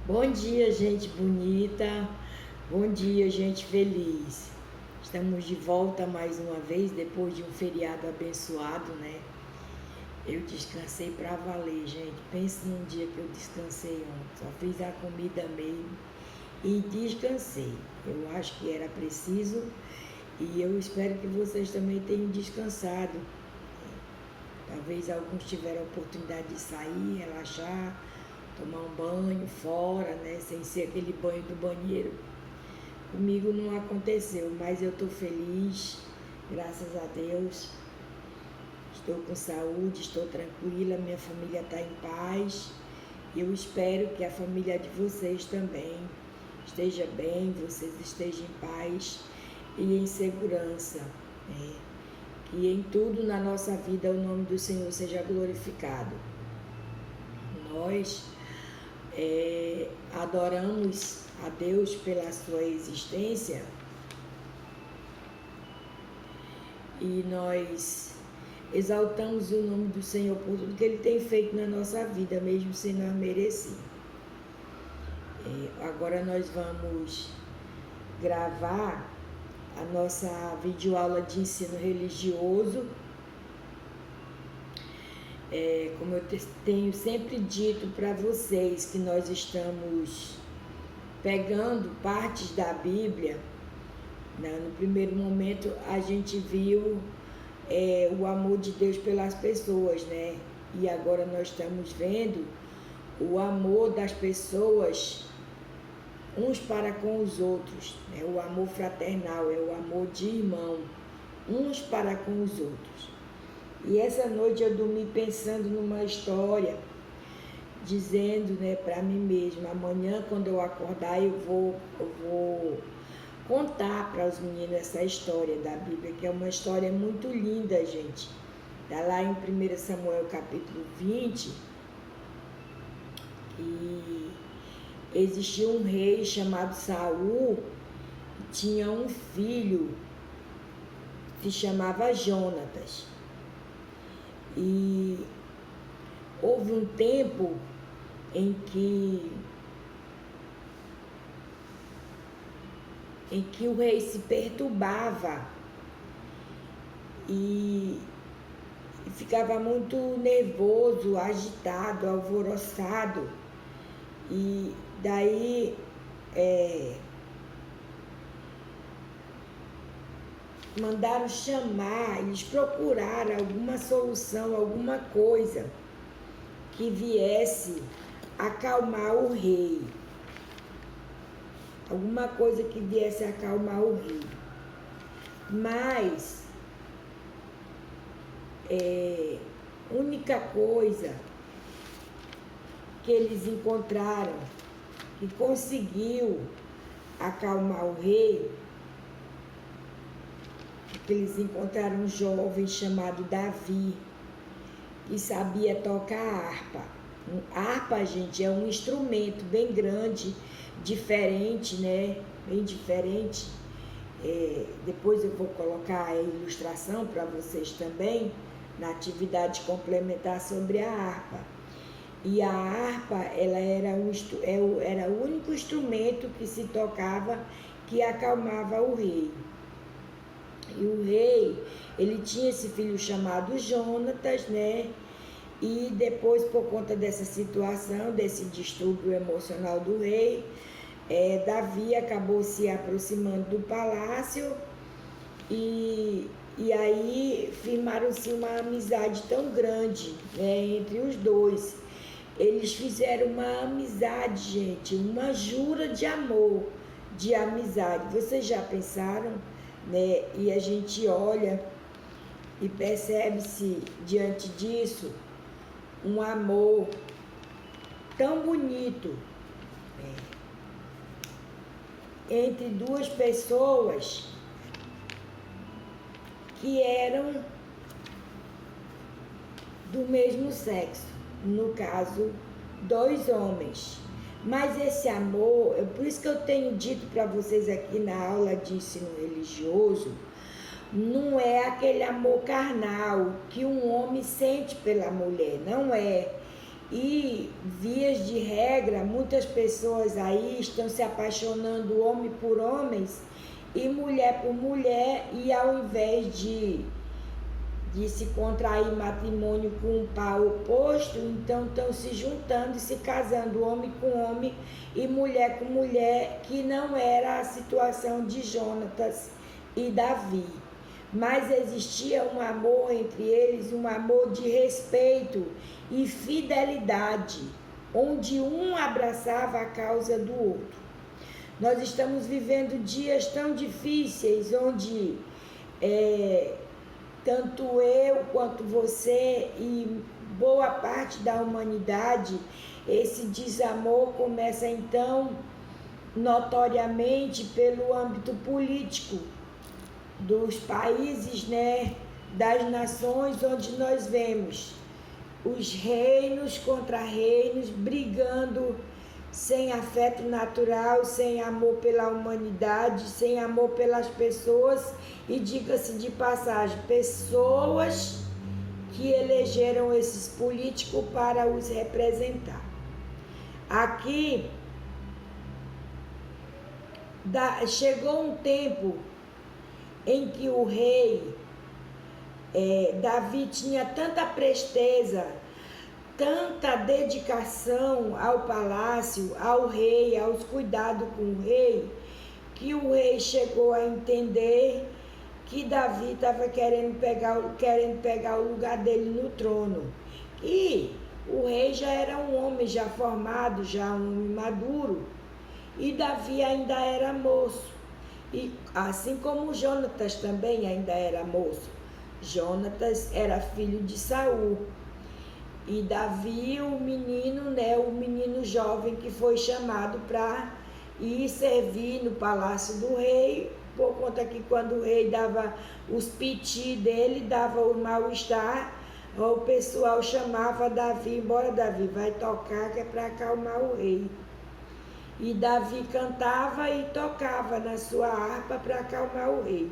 Bom dia, gente bonita. Bom dia, gente feliz. Estamos de volta mais uma vez depois de um feriado abençoado, né? Eu descansei pra valer, gente. Pense num dia que eu descansei ontem. Só fiz a comida mesmo e descansei. Eu acho que era preciso e eu espero que vocês também tenham descansado. Talvez alguns tiveram a oportunidade de sair, relaxar, tomar um banho fora, né? Sem ser aquele banho do banheiro. Comigo não aconteceu, mas eu estou feliz, graças a Deus. Estou com saúde, estou tranquila, minha família está em paz. Eu espero que a família de vocês também esteja bem, vocês estejam em paz e em segurança, né? Que em tudo na nossa vida o nome do Senhor seja glorificado. Nós adoramos a Deus pela sua existência e nós exaltamos o nome do Senhor por tudo que Ele tem feito na nossa vida, mesmo sem nós merecer. Agora nós vamos gravar a nossa videoaula de ensino religioso. Como eu tenho sempre dito para vocês, que nós estamos pegando partes da Bíblia, né? No primeiro momento a gente viu o amor de Deus pelas pessoas, né? E agora nós estamos vendo o amor das pessoas uns para com os outros, né? O amor fraternal, é o amor de irmão, uns para com os outros. E essa noite eu dormi pensando numa história, dizendo, né, para mim mesma, amanhã quando eu acordar eu vou contar para os meninos essa história da Bíblia, que é uma história muito linda, gente. Está lá em 1 Samuel capítulo 20, e existia um rei chamado Saul, que tinha um filho que se chamava Jonatas. E houve um tempo em que o rei se perturbava e ficava muito nervoso, agitado, alvoroçado. E daí mandaram chamar, eles procuraram alguma solução, alguma coisa que viesse acalmar o rei. Alguma coisa que viesse acalmar o rei. Mas única coisa que eles encontraram que conseguiu acalmar o rei, que eles encontraram um jovem chamado Davi, que sabia tocar harpa. A harpa, gente, é um instrumento bem grande, diferente, né? Bem diferente. Depois eu vou colocar a ilustração para vocês também, na atividade complementar sobre a harpa. E a harpa, ela era o único instrumento que se tocava que acalmava o rei. E o rei, ele tinha esse filho chamado Jonatas, né? E depois, por conta dessa situação, desse distúrbio emocional do rei, Davi acabou se aproximando do palácio e aí firmaram-se uma amizade tão grande, né, entre os dois. Eles fizeram uma amizade, gente, uma jura de amor, de amizade. Vocês já pensaram, né? E a gente olha e percebe-se diante disso um amor tão bonito, né, entre duas pessoas que eram do mesmo sexo, no caso, dois homens. Mas esse amor, por isso que eu tenho dito para vocês aqui na aula de ensino religioso, não é aquele amor carnal que um homem sente pela mulher, não é. E, vias de regra, muitas pessoas aí estão se apaixonando homem por homens e mulher por mulher, e ao invés de se contrair matrimônio com um par oposto, então estão se juntando e se casando, homem com homem e mulher com mulher, que não era a situação de Jonatas e Davi. Mas existia um amor entre eles, um amor de respeito e fidelidade, onde um abraçava a causa do outro. Nós estamos vivendo dias tão difíceis, onde tanto eu quanto você e boa parte da humanidade, esse desamor começa então notoriamente pelo âmbito político dos países, né, das nações, onde nós vemos os reinos contra reinos brigando sem afeto natural, sem amor pela humanidade, sem amor pelas pessoas, e diga-se de passagem, pessoas que elegeram esses políticos para os representar. Aqui chegou um tempo em que o rei Davi tinha tanta presteza, tanta dedicação ao palácio, ao rei, aos cuidados com o rei, que o rei chegou a entender que Davi estava querendo pegar o lugar dele no trono. E o rei já era um homem já formado, já um homem maduro, e Davi ainda era moço. E assim como Jonatas também ainda era moço. Jonatas era filho de Saul. E Davi, o menino jovem que foi chamado para ir servir no palácio do rei, por conta que quando o rei dava os piti dele, dava o mal-estar, o pessoal chamava Davi, bora Davi, vai tocar que é para acalmar o rei. E Davi cantava e tocava na sua harpa para acalmar o rei.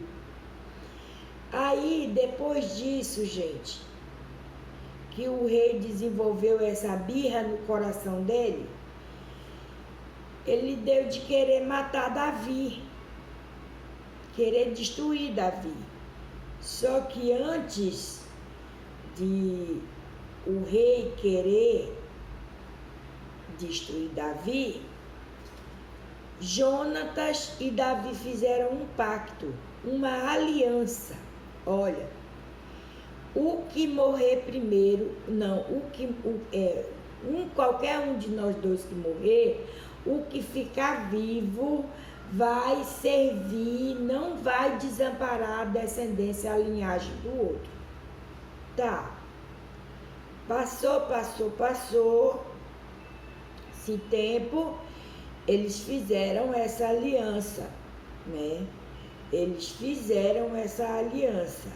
Aí, depois disso, gente, que o rei desenvolveu essa birra no coração dele, ele deu de querer matar Davi, querer destruir Davi. Só que antes de o rei querer destruir Davi, Jonatas e Davi fizeram um pacto, uma aliança. Olha, o que morrer primeiro, qualquer um de nós dois que morrer, o que ficar vivo vai servir, não vai desamparar a descendência, a linhagem do outro. Tá. Passou esse tempo, eles fizeram essa aliança, né? Eles fizeram essa aliança.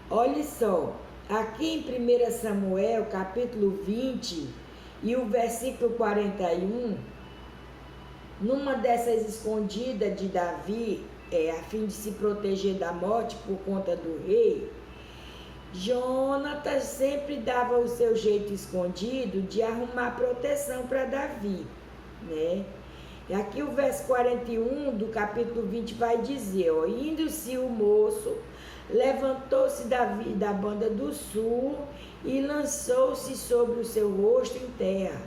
Olha só, aqui em 1 Samuel, capítulo 20, e o versículo 41, numa dessas escondidas de Davi, a fim de se proteger da morte por conta do rei, Jonatas sempre dava o seu jeito escondido de arrumar proteção para Davi, né? E aqui o verso 41 do capítulo 20 vai dizer, ó, indo-se o moço, levantou-se Davi da banda do sul e lançou-se sobre o seu rosto em terra,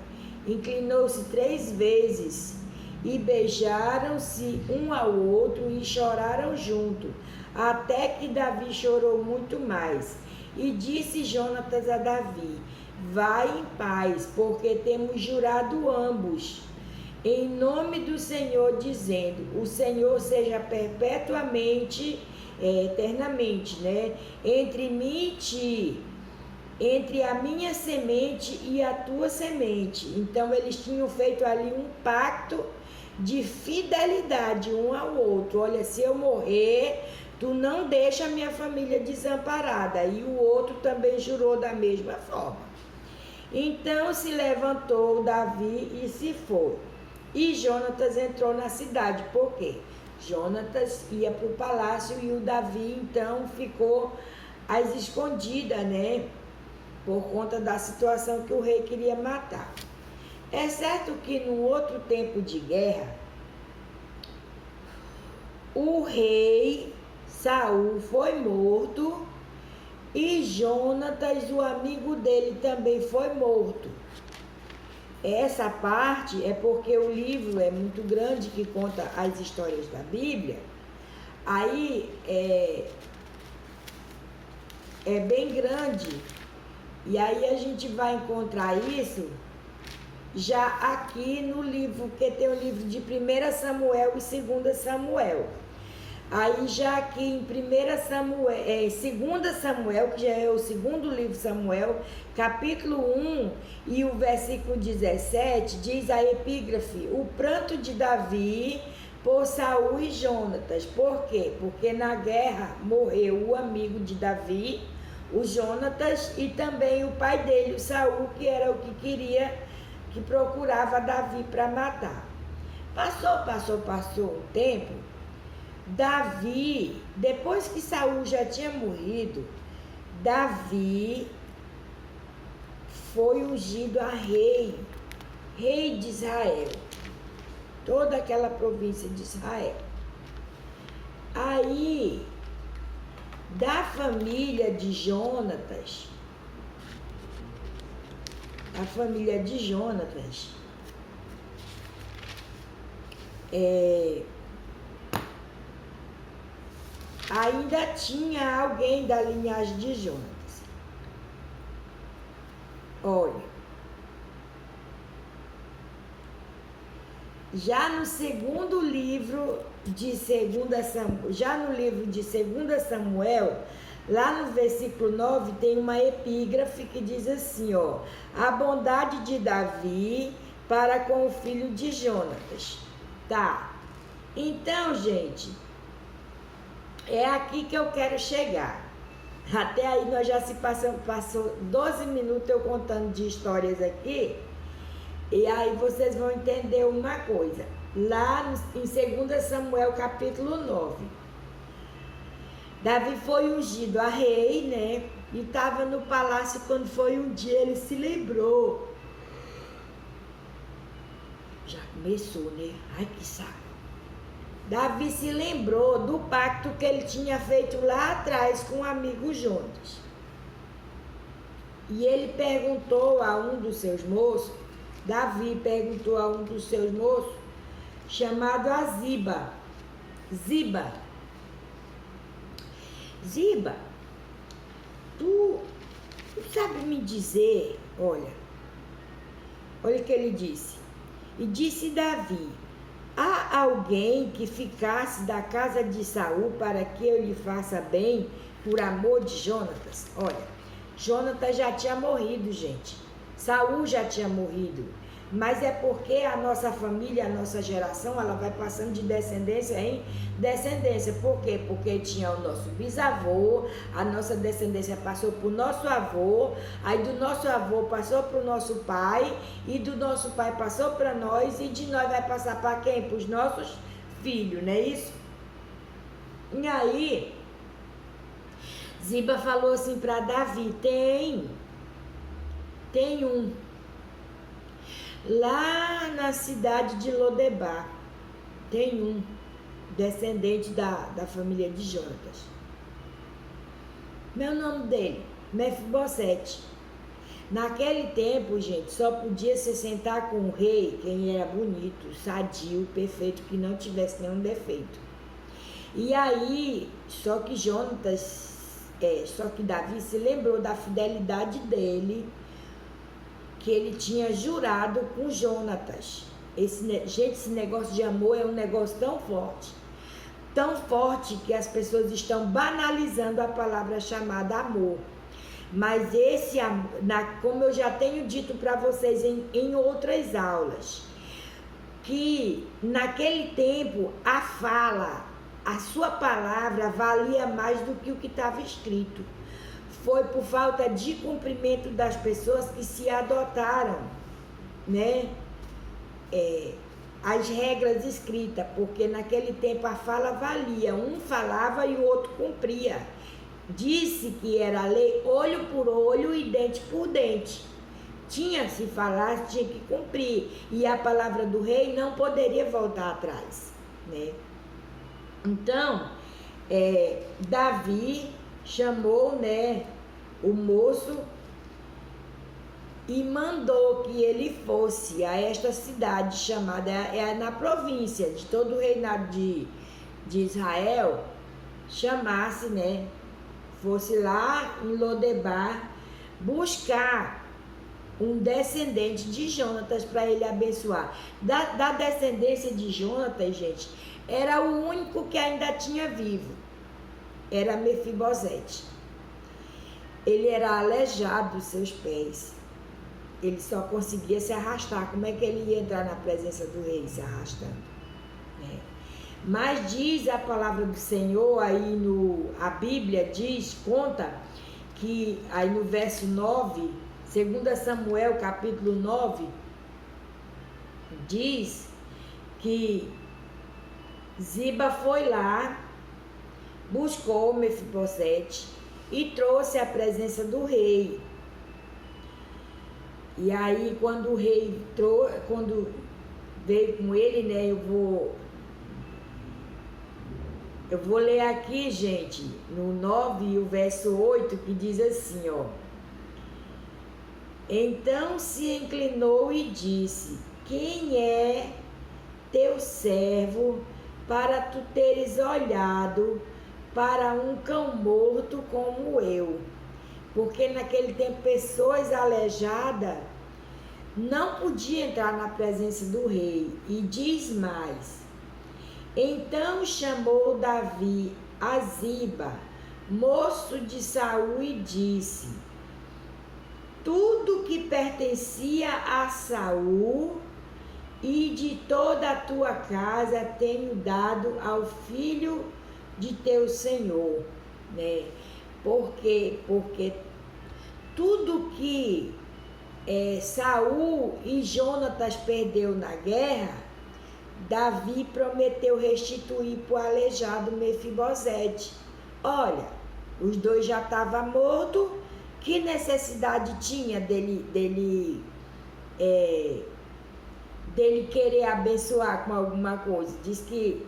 inclinou-se 3 vezes e beijaram-se um ao outro e choraram junto, até que Davi chorou muito mais. E disse Jonatas a Davi, vai em paz, porque temos jurado ambos em nome do Senhor, dizendo, o Senhor seja perpetuamente, eternamente, né? Entre mim e ti, entre a minha semente e a tua semente. Então eles tinham feito ali um pacto de fidelidade um ao outro. Olha, se eu morrer, tu não deixa a minha família desamparada. E o outro também jurou da mesma forma. Então se levantou Davi e se foi. E Jonatas entrou na cidade. Por quê? Jonatas ia para o palácio e o Davi então ficou às escondidas, né? por conta da situação que o rei queria matar. É certo que num outro tempo de guerra, o rei Saul foi morto e Jonatas, o amigo dele, também foi morto. Essa parte é porque o livro é muito grande, que conta as histórias da Bíblia. Aí é bem grande. E aí a gente vai encontrar isso já aqui no livro, que tem o livro de 1 Samuel e 2 Samuel. Aí já aqui em 2 Samuel, que já é o segundo livro de Samuel, capítulo 1 e o versículo 17, diz a epígrafe: o pranto de Davi por Saul e Jonatas. Por quê? Porque na guerra morreu o amigo de Davi, o Jonatas, e também o pai dele, o Saul, que era o que procurava Davi para matar. Passou um tempo. Davi, depois que Saul já tinha morrido, Davi foi ungido a rei de Israel, toda aquela província de Israel. Aí, da família de Jonatas, ainda tinha alguém da linhagem de Jonatas. Olha, já no segundo livro de 2 Samuel, já no livro de 2 Samuel, lá no versículo 9, tem uma epígrafe que diz assim, ó: a bondade de Davi para com o filho de Jonatas. Tá, então, gente, é aqui que eu quero chegar. Até aí nós já passou 12 minutos eu contando de histórias aqui. E aí vocês vão entender uma coisa. Lá em 2 Samuel capítulo 9. Davi foi ungido a rei, né? E estava no palácio quando foi um dia, ele se lembrou. Já começou, né? Ai, que saco. Davi se lembrou do pacto que ele tinha feito lá atrás com o amigo Jonas. E ele perguntou a um dos seus moços, Davi perguntou a um dos seus moços, chamado Ziba, tu sabe me dizer, olha o que ele disse. E disse Davi: há alguém que ficasse da casa de Saul para que eu lhe faça bem por amor de Jonatas? Olha, Jonatas já tinha morrido, gente. Saul já tinha morrido. Mas é porque a nossa família, a nossa geração, ela vai passando de descendência em descendência. Por quê? Porque tinha o nosso bisavô, a nossa descendência passou para o nosso avô, aí do nosso avô passou para o nosso pai, e do nosso pai passou para nós, e de nós vai passar para quem? Para os nossos filhos, não é isso? E aí, Ziba falou assim para Davi: tem um lá na cidade de Lodebar, tem um descendente da família de Jonatas. Meu nome dele, Mefibosete. Naquele tempo, gente, só podia se sentar com o rei quem era bonito, sadio, perfeito, que não tivesse nenhum defeito. E aí, só que Davi se lembrou da fidelidade dele, que ele tinha jurado com Jonatas. Esse negócio de amor é um negócio tão forte que as pessoas estão banalizando a palavra chamada amor. Mas esse amor, como eu já tenho dito para vocês em outras aulas, que naquele tempo a sua palavra valia mais do que o que estava escrito. Foi por falta de cumprimento das pessoas que se adotaram, né, as regras escritas, porque naquele tempo a fala valia, um falava e o outro cumpria. disse que era lei olho por olho e dente por dente. Se falasse, tinha que cumprir. E a palavra do rei não poderia voltar atrás, né? Então, Davi chamou, né, o moço e mandou que ele fosse a esta cidade chamada, na província de todo o reinado de Israel, chamasse, né, fosse lá em Lodebar buscar um descendente de Jonatas para ele abençoar. Da descendência de Jonatas, gente, era o único que ainda tinha vivo, era Mefibosete. Ele era aleijado dos seus pés, ele só conseguia se arrastar. Como é que ele ia entrar na presença do rei se arrastando? Mas diz a palavra do Senhor, a Bíblia conta que aí no verso 9, 2 Samuel capítulo 9, diz que Ziba foi lá, buscou Mefibosete e trouxe à presença do rei. E aí quando o rei quando veio com ele, né, eu vou ler aqui, gente, no 9, o verso 8, que diz assim, ó. Então se inclinou e disse: quem é teu servo para tu teres olhado para um cão morto como eu? Porque naquele tempo pessoas aleijadas não podiam entrar na presença do rei. E diz mais: então chamou Davi a Ziba, moço de Saul, e disse: tudo que pertencia a Saul e de toda a tua casa tenho dado ao filho de teu senhor, né? Porque tudo que Saul e Jonatas perdeu na guerra, Davi prometeu restituir para o aleijado Mefibosete. Olha, os dois já estavam mortos, que necessidade tinha dele querer abençoar com alguma coisa? Diz que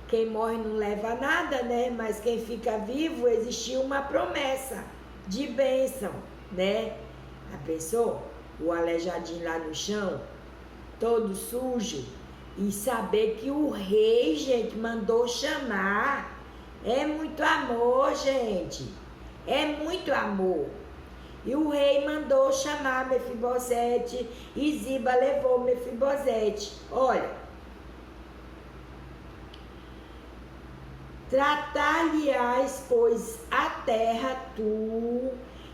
quem morre não leva nada, né? Mas quem fica vivo, existia uma promessa de bênção, né? Abençoou o aleijadinho lá no chão, todo sujo, e saber que o rei, gente, mandou chamar. É muito amor, gente. É muito amor. E o rei mandou chamar Mefibosete e Ziba levou Mefibosete. Olha, tratar-lhe-ás, pois, a terra tu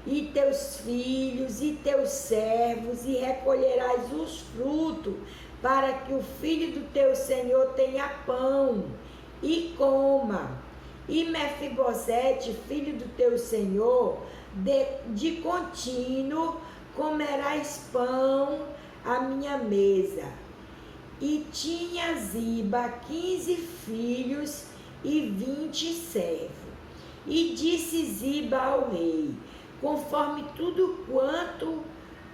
e teus filhos e teus servos, e recolherás os frutos, para que o filho do teu senhor tenha pão e coma. E Mefibosete, filho do teu senhor, de contínuo comerás pão à minha mesa. E tinha Ziba 15 filhos e 20 servos. E disse Ziba ao rei: conforme tudo quanto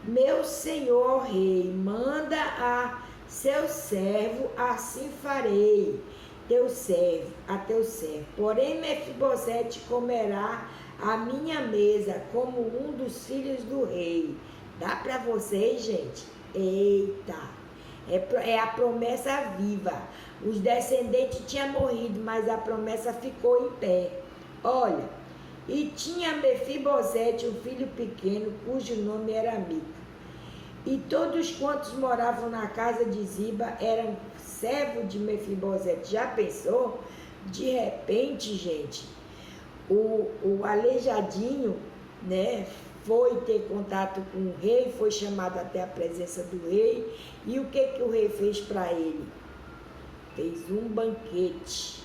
meu senhor rei manda a seu servo, assim farei a teu servo. Porém Mefibosete comerá à minha mesa como um dos filhos do rei. Dá para vocês, gente? Eita! É a promessa viva. Os descendentes tinham morrido, mas a promessa ficou em pé. Olha, e tinha Mefibosete um filho pequeno, cujo nome era Mica. E todos quantos moravam na casa de Ziba eram servos de Mefibosete. Já pensou? De repente, gente, o aleijadinho, né, foi ter contato com o rei, foi chamado até a presença do rei. E o que o rei fez para ele? Fez um banquete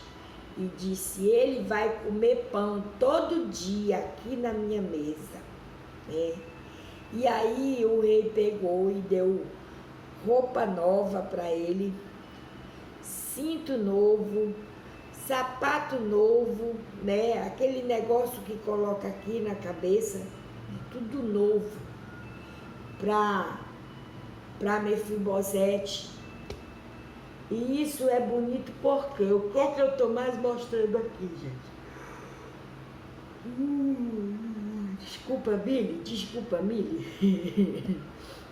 e disse: ele vai comer pão todo dia aqui na minha mesa, né? E aí o rei pegou e deu roupa nova para ele, cinto novo, sapato novo, né? Aquele negócio que coloca aqui na cabeça, tudo novo para Mefibosete. E isso é bonito porque o que é que eu estou mais mostrando aqui, gente? Desculpa, Billy, desculpa, Milly.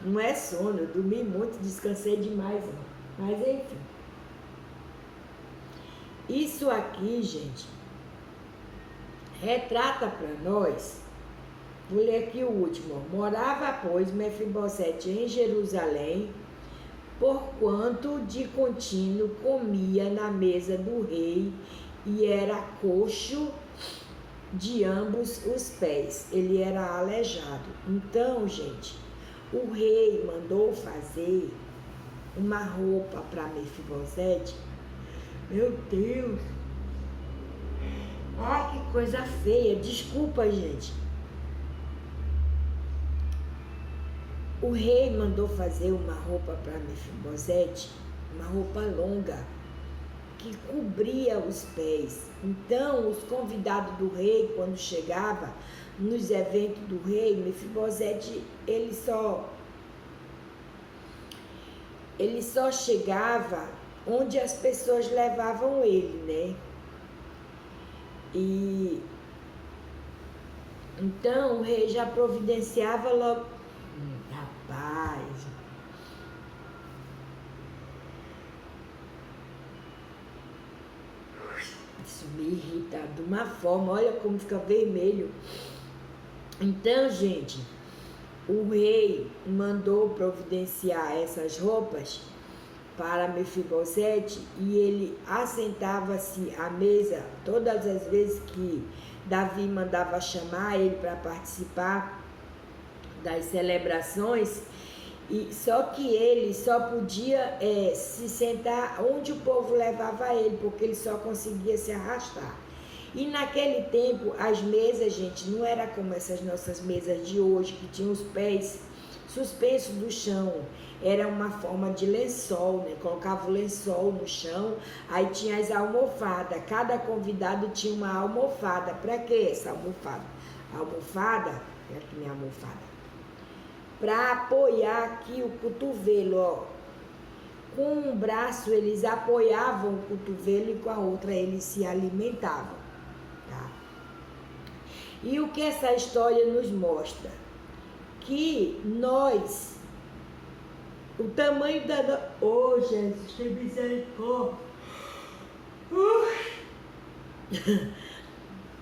Não é sono, eu dormi muito, descansei demais, ó. Mas enfim. Isso aqui, gente, retrata para nós. Vou ler aqui o último. Morava, pois, Mefibosete em Jerusalém, porquanto de contínuo comia na mesa do rei e era coxo de ambos os pés. Ele era aleijado. Então, gente, o rei mandou fazer uma roupa para Mefibosete. Meu Deus! Ai, que coisa feia. Desculpa, gente. O rei mandou fazer uma roupa para Mefibosete, uma roupa longa, que cobria os pés. Então, os convidados do rei, quando chegavam nos eventos do rei, Mefibosete, ele só chegava onde as pessoas levavam ele, né? E então o rei já providenciava logo. Rapaz, isso me irrita de uma forma, olha como fica vermelho. Então, gente, o rei mandou providenciar essas roupas para Mefibosete e ele assentava-se à mesa todas as vezes que Davi mandava chamar ele para participar das celebrações, e só que ele só podia se sentar onde o povo levava ele, porque ele só conseguia se arrastar. E naquele tempo as mesas, gente, não era como essas nossas mesas de hoje, que tinham os pés suspensos do chão. Era uma forma de lençol, né? Colocava o lençol no chão, aí tinha as almofadas. Cada convidado tinha uma almofada. Para que essa almofada? A almofada, olha aqui minha almofada, para apoiar aqui o cotovelo, ó. Com um braço eles apoiavam o cotovelo e com a outra eles se alimentavam, tá? E o que essa história nos mostra? Que nós, o tamanho da... Oh, Jesus, que misericórdia!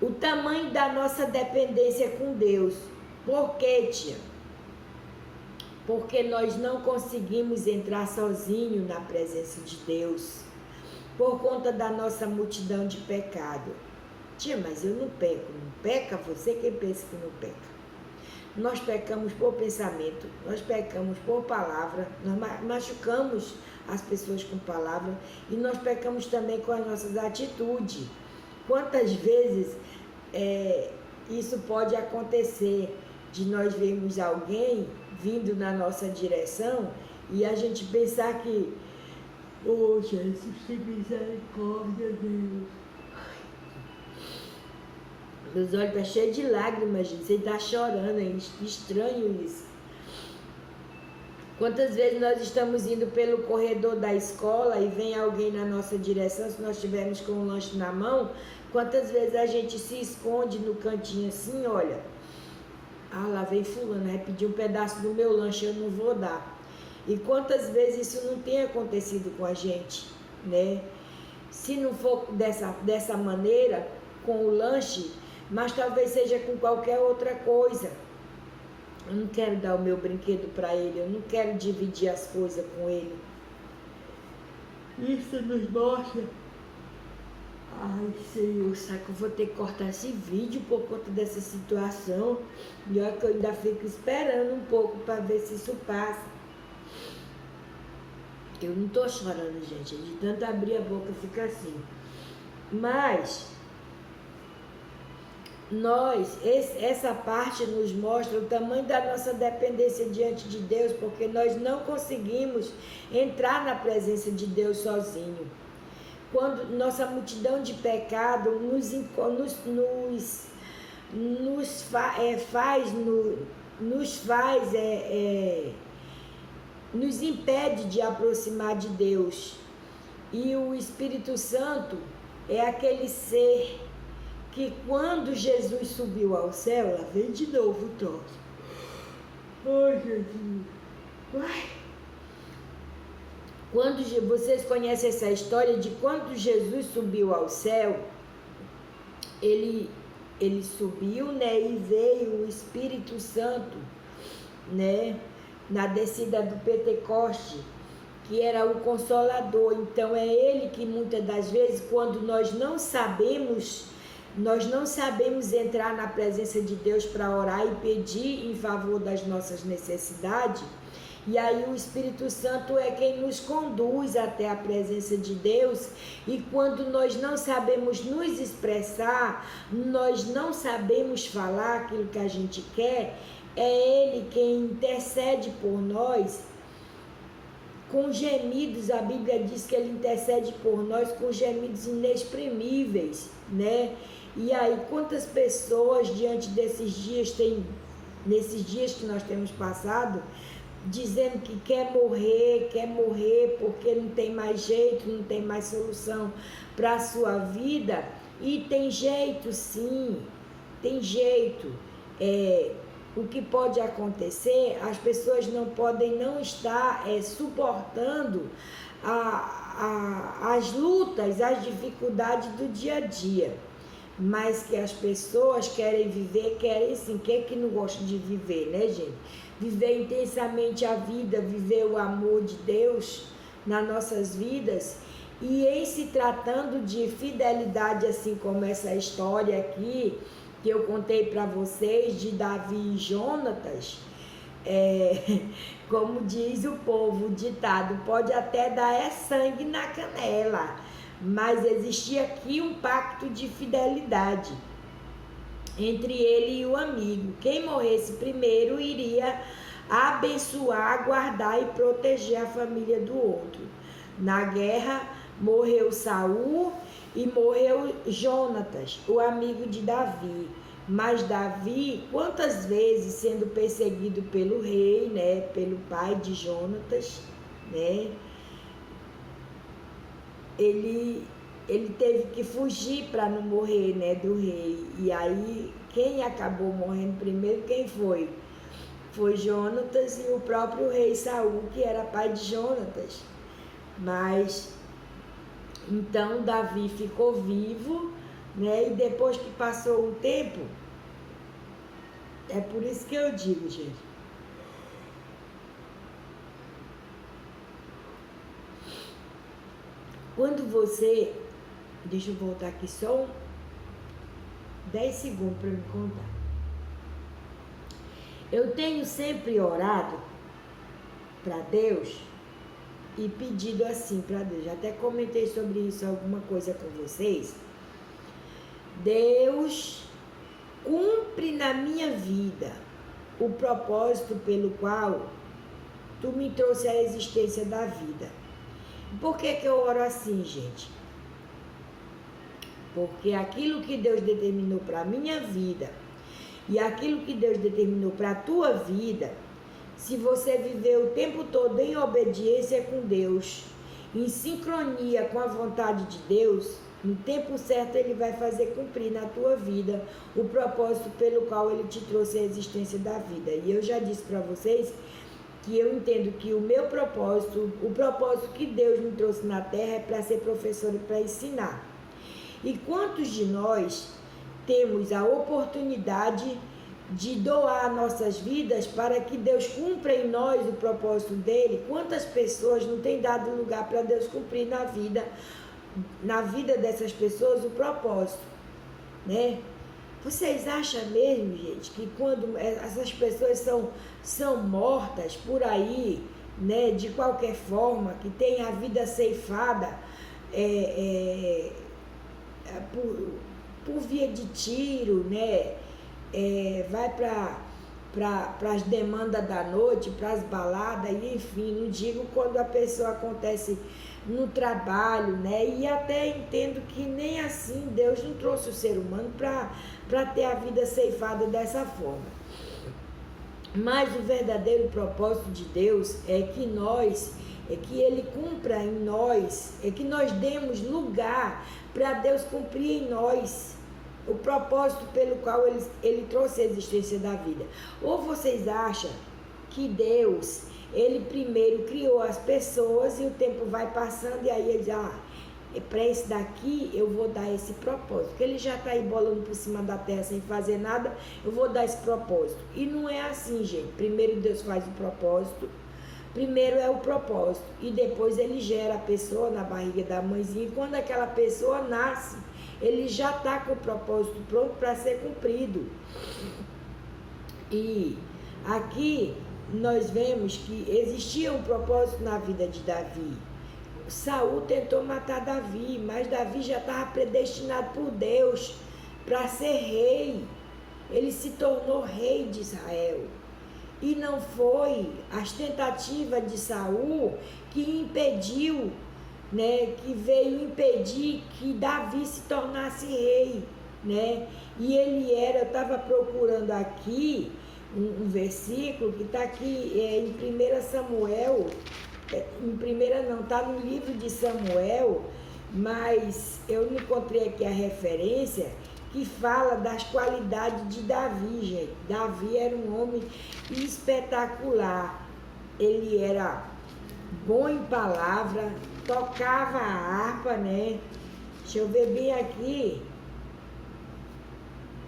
O tamanho da nossa dependência com Deus. Por quê, tia? Porque nós não conseguimos entrar sozinho na presença de Deus, por conta da nossa multidão de pecado. Tia, mas eu não peco. Não peca você quem pensa que não peca. Nós pecamos por pensamento, nós pecamos por palavra, nós machucamos as pessoas com palavra e nós pecamos também com as nossas atitudes. Quantas vezes isso pode acontecer de nós vermos alguém vindo na nossa direção e a gente pensar que, oh Jesus, que misericórdia, Deus. Meus olhos estão cheios de lágrimas, gente. Você está chorando, é estranho isso. Quantas vezes nós estamos indo pelo corredor da escola e vem alguém na nossa direção, se nós estivermos com o lanche na mão, quantas vezes a gente se esconde no cantinho assim, olha, lá vem fulano, vai pedir um pedaço do meu lanche, eu não vou dar. E quantas vezes isso não tem acontecido com a gente, né? Se não for dessa maneira, com o lanche, mas talvez seja com qualquer outra coisa. Eu não quero dar o meu brinquedo para ele, eu não quero dividir as coisas com ele. Isso nos mostra. Ai, Senhor, sabe que eu vou ter que cortar esse vídeo por conta dessa situação. E olha que eu ainda fico esperando um pouco para ver se isso passa. Eu não tô chorando, gente, de tanto abrir a boca fica assim. Mas essa parte nos mostra o tamanho da nossa dependência diante de Deus, porque nós não conseguimos entrar na presença de Deus sozinho. quando nossa multidão de pecado nos impede de aproximar de Deus. E o Espírito Santo é aquele ser que quando Jesus subiu ao céu, lá vem de novo o troço. Ai, Jesus. Ai. Quando vocês conhecem essa história de quando Jesus subiu ao céu, ele subiu, né, e veio o Espírito Santo, né, na descida do Pentecoste, que era o Consolador. Então é ele que muitas das vezes, quando nós não sabemos entrar na presença de Deus para orar e pedir em favor das nossas necessidades, e aí o Espírito Santo é quem nos conduz até a presença de Deus. E quando nós não sabemos nos expressar, nós não sabemos falar aquilo que a gente quer, é Ele quem intercede por nós com gemidos. A Bíblia diz que Ele intercede por nós com gemidos inexprimíveis, né? E aí, quantas pessoas diante desses dias nesses dias que nós temos passado, dizendo que quer morrer porque não tem mais jeito, não tem mais solução para a sua vida. E tem jeito, sim, tem jeito. O que pode acontecer, as pessoas não podem não estar suportando as lutas, as dificuldades do dia a dia, mas que as pessoas querem viver, querem sim. Quem é que não gosta de viver, né, gente? Viver intensamente a vida, viver o amor de Deus nas nossas vidas. E em se tratando de fidelidade, assim como essa história aqui que eu contei para vocês de Davi e Jonatas, como diz o povo, o ditado, pode até dar sangue na canela, mas existia aqui um pacto de fidelidade entre ele e o amigo. Quem morresse primeiro iria abençoar, guardar e proteger a família do outro. Na guerra morreu Saul e morreu Jonatas, o amigo de Davi. Mas Davi, quantas vezes sendo perseguido pelo rei, né, pelo pai de Jonatas, né, ele teve que fugir para não morrer, né, do rei. E aí, quem acabou morrendo primeiro, quem foi? Foi Jonatas e o próprio rei Saul, que era pai de Jonatas. Mas, então, Davi ficou vivo, né, e depois que passou um tempo, é por isso que eu digo, gente, quando você... Deixa eu voltar aqui só 10 segundos para me contar. Eu tenho sempre orado para Deus e pedido assim para Deus. Já até comentei sobre isso, alguma coisa com vocês. Deus, cumpre na minha vida o propósito pelo qual Tu me trouxe à existência da vida. Por que eu oro assim, gente? Porque aquilo que Deus determinou para a minha vida e aquilo que Deus determinou para a tua vida, se você viver o tempo todo em obediência com Deus, em sincronia com a vontade de Deus, no tempo certo Ele vai fazer cumprir na tua vida o propósito pelo qual Ele te trouxe à existência da vida. E eu já disse para vocês que eu entendo que o meu propósito, o propósito que Deus me trouxe na terra é para ser professor e para ensinar. E quantos de nós temos a oportunidade de doar nossas vidas para que Deus cumpra em nós o propósito dele? Quantas pessoas não têm dado lugar para Deus cumprir na vida dessas pessoas o propósito, né? Vocês acham mesmo, gente, que quando essas pessoas são mortas por aí, né, de qualquer forma, que tem a vida ceifada por via de tiro, né, vai para as demandas da noite, para as baladas, e enfim, não digo quando a pessoa acontece no trabalho, né? E até entendo que nem assim Deus não trouxe o ser humano para ter a vida ceifada dessa forma. Mas o verdadeiro propósito de Deus é que Ele cumpra em nós, é que nós demos lugar para Deus cumprir em nós o propósito pelo qual ele trouxe a existência da vida. Ou vocês acham que Deus, Ele primeiro criou as pessoas e o tempo vai passando e aí Ele diz, para esse daqui eu vou dar esse propósito, porque Ele já está aí bolando por cima da terra sem fazer nada, eu vou dar esse propósito. E não é assim, gente. Primeiro Deus faz o propósito, primeiro é o propósito, e depois Ele gera a pessoa na barriga da mãezinha, e quando aquela pessoa nasce, Ele já está com o propósito pronto para ser cumprido. E aqui nós vemos que existia um propósito na vida de Davi. Saul tentou matar Davi, mas Davi já estava predestinado por Deus para ser rei. Ele se tornou rei de Israel. E não foi as tentativas de Saul que impediu, né, que veio impedir que Davi se tornasse rei, né? E ele era, eu estava procurando aqui um versículo que está aqui em 1 Samuel, está no livro de Samuel, mas eu não encontrei aqui a referência, que fala das qualidades de Davi, gente. Davi era um homem espetacular, ele era bom em palavra, tocava a harpa, né? Deixa eu ver bem aqui,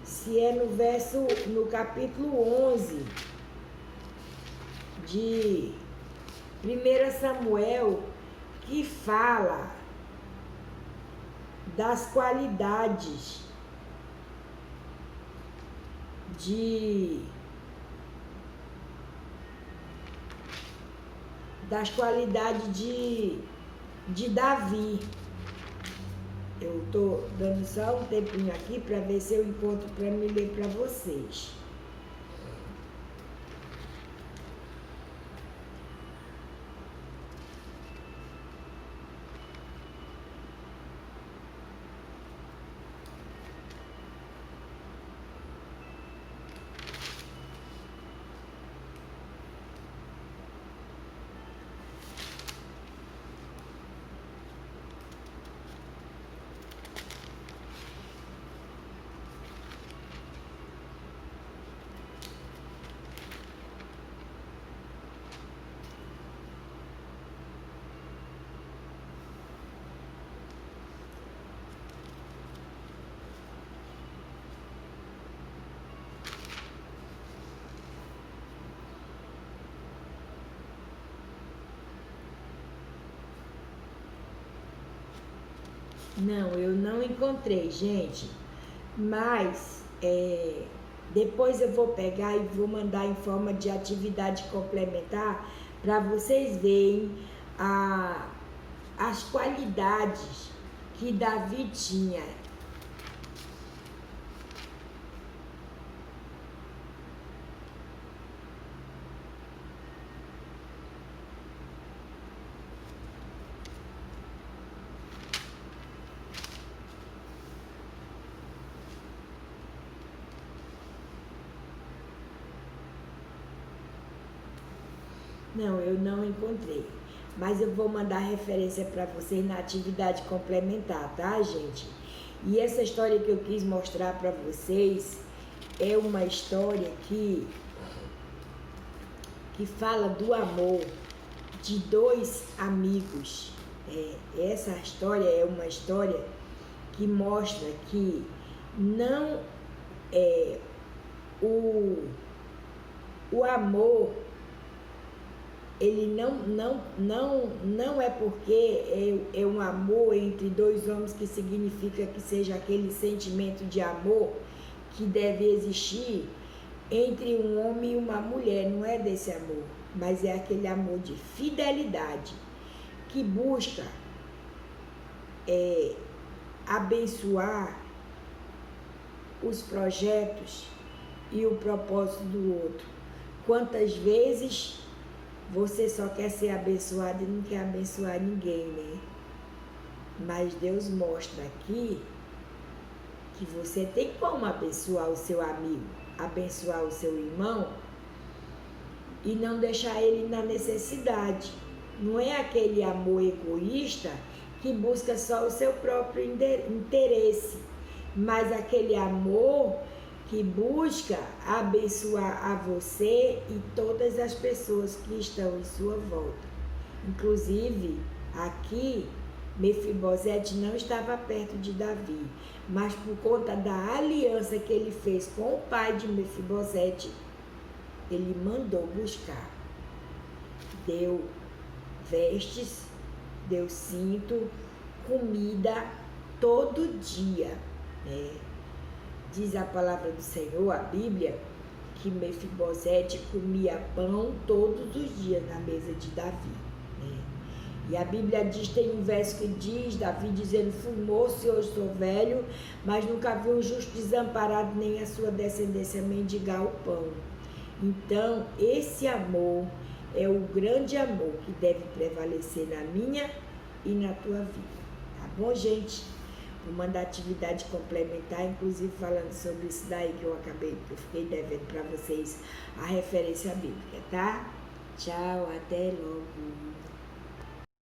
se é no capítulo 11 de 1 Samuel, que fala das qualidades de Davi. Eu estou dando só um tempinho aqui para ver se eu encontro para me ler para vocês. Não, eu não encontrei, gente, mas depois eu vou pegar e vou mandar em forma de atividade complementar para vocês verem as qualidades que Davi tinha. Não, eu não encontrei, mas eu vou mandar referência para vocês na atividade complementar, tá, gente? E essa história que eu quis mostrar para vocês é uma história que fala do amor de dois amigos. Essa história é uma história que mostra que não o amor, ele não é porque é um amor entre dois homens que significa que seja aquele sentimento de amor que deve existir entre um homem e uma mulher. Não é desse amor, mas é aquele amor de fidelidade que busca abençoar os projetos e o propósito do outro. Quantas vezes você só quer ser abençoado e não quer abençoar ninguém, né? Mas Deus mostra aqui que você tem como abençoar o seu amigo, abençoar o seu irmão e não deixar ele na necessidade. Não é aquele amor egoísta que busca só o seu próprio interesse, mas aquele amor que busca abençoar a você e todas as pessoas que estão em sua volta. Inclusive, aqui, Mefibosete não estava perto de Davi, mas por conta da aliança que ele fez com o pai de Mefibosete, ele mandou buscar. Deu vestes, deu cinto, comida todo dia, né? Diz a palavra do Senhor, a Bíblia, que Mefibosete comia pão todos os dias na mesa de Davi, né? E a Bíblia diz, tem um verso que diz, Davi dizendo, fui moço e hoje sou velho, mas nunca vi um justo desamparado, nem a sua descendência mendigar o pão. Então, esse amor é o grande amor que deve prevalecer na minha e na tua vida. Tá bom, gente? Vou mandar atividade complementar, inclusive falando sobre isso daí que eu fiquei devendo para vocês a referência bíblica, tá? Tchau, até logo.